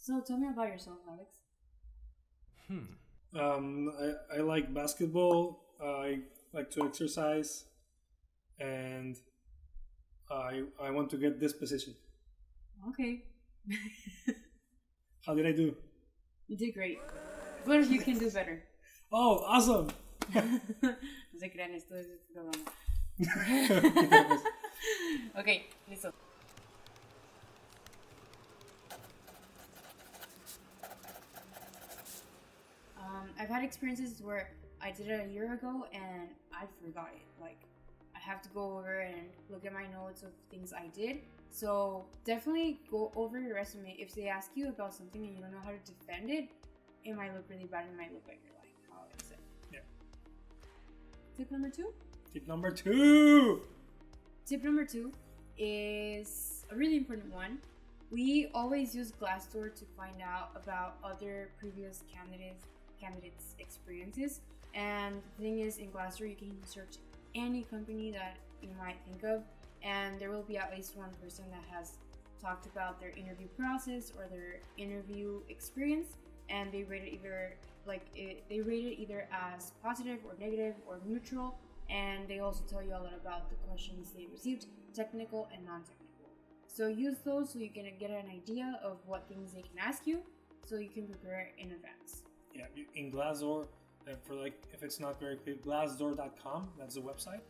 So tell me about yourself, Alex. I like basketball. I like to exercise, and I want to get this position. Okay. How did I do? You did great. But you can do better. Oh, awesome! No se crean, esto es broma. Ok, listo. I've had experiences where I did it a year ago and I forgot it. Like, I have to go over and look at my notes of things I did. So definitely go over your resume. If they ask you about something and you don't know how to defend it, it might look really bad. It might look like you're lying. How is it? Yeah. Tip number 2? Tip number 2! Tip number 2 is a really important one. We always use Glassdoor to find out about other previous candidates' experiences. And the thing is, in Glassdoor, you can search any company that you might think of, and there will be at least one person that has talked about their interview process or their interview experience, and they rate it either as positive or negative or neutral, and they also tell you a lot about the questions they received, technical and non-technical. So use those so you can get an idea of what things they can ask you, so you can prepare in advance. Yeah, in Glassdoor, if it's not very clear, glassdoor.com, that's the website.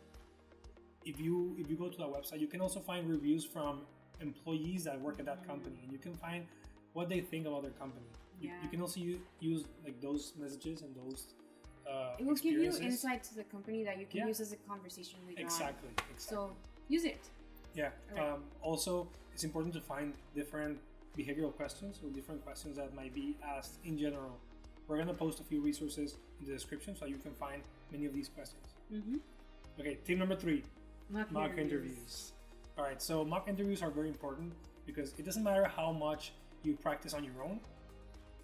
If you go to that website, you can also find reviews from employees that work at that company, and you can find what they think about their company. You can also use like those messages and those it will give you insight to the company that you can use as a conversation later on. Exactly. So use it. Yeah. Right. Also, it's important to find different behavioral questions or different questions that might be asked in general. We're going to post a few resources in the description so you can find many of these questions. Mm-hmm. Okay, tip number 3. Mock interviews. All right, so mock interviews are very important because it doesn't matter how much you practice on your own.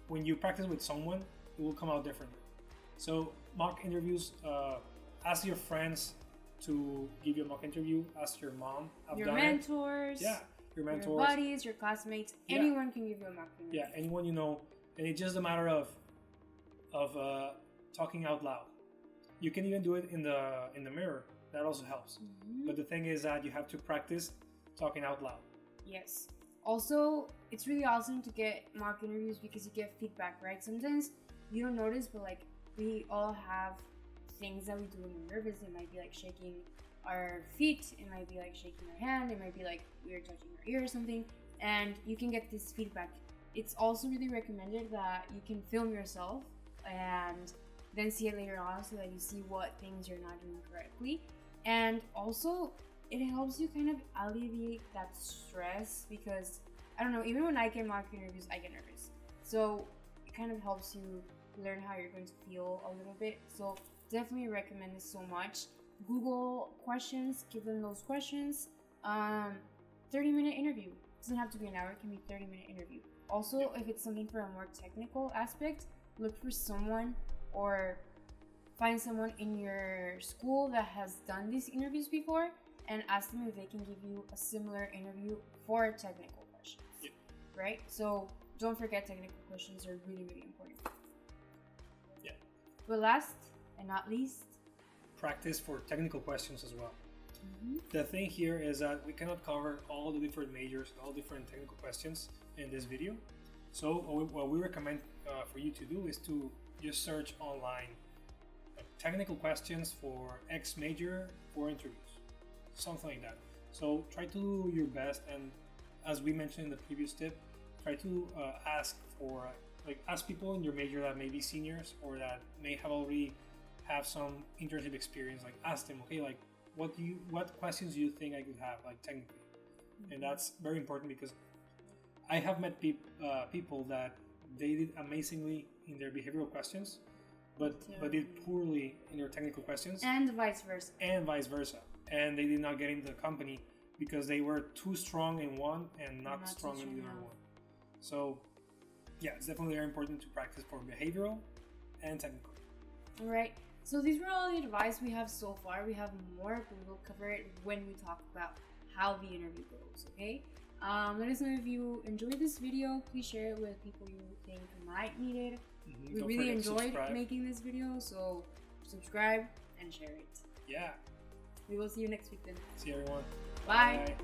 When you practice with someone, it will come out differently. So mock interviews, ask your friends to give you a mock interview. Ask your mom. Your mentors. Yeah, your mentors. Your buddies, your classmates. Yeah. Anyone can give you a mock interview. Yeah, anyone you know. And it's just a matter of talking out loud. You can even do it in the mirror. That also helps. Mm-hmm. But the thing is that you have to practice talking out loud. Yes. Also, it's really awesome to get mock interviews because you get feedback, right? Sometimes you don't notice, but like we all have things that we do when we're nervous. It might be like shaking our feet. It might be like shaking our hand. It might be like we're touching our ear or something. And you can get this feedback. It's also really recommended that you can film yourself and then see it later on so that you see what things you're not doing correctly. And also, it helps you kind of alleviate that stress because, I don't know, even when I get mock interviews, I get nervous. So it kind of helps you learn how you're going to feel a little bit. So definitely recommend this so much. Google questions, give them those questions. 30-minute interview. It doesn't have to be an hour, it can be 30-minute interview. Also, if it's something for a more technical aspect, look for someone or find someone in your school that has done these interviews before and ask them if they can give you a similar interview for technical questions. Yeah. Right? So don't forget, technical questions are really, really important. Yeah. But last and not least, practice for technical questions as well. Mm-hmm. The thing here is that we cannot cover all the different majors, all different technical questions in this video. So what we recommend for you to do is to just search online technical questions for X major for interviews, something like that. So try to do your best, and as we mentioned in the previous tip, try to ask people in your major that may be seniors or that may have already have some internship experience. Like ask them, okay, like what questions do you think I could have, like technically? Mm-hmm. And that's very important because I have met people that they did amazingly in their behavioral questions, but did poorly in their technical questions, and vice versa. And they did not get into the company because they were too strong in one and not strong in the other one. So yeah, it's definitely very important to practice for behavioral and technical. All right. So these were all the advice we have so far. We have more, but we'll cover it when we talk about how the interview goes, okay? Let us know if you enjoyed this video. Please share it with people you think might need it. We really enjoyed making this video, so subscribe and share it. Yeah. We will see you next week then. See everyone. Bye.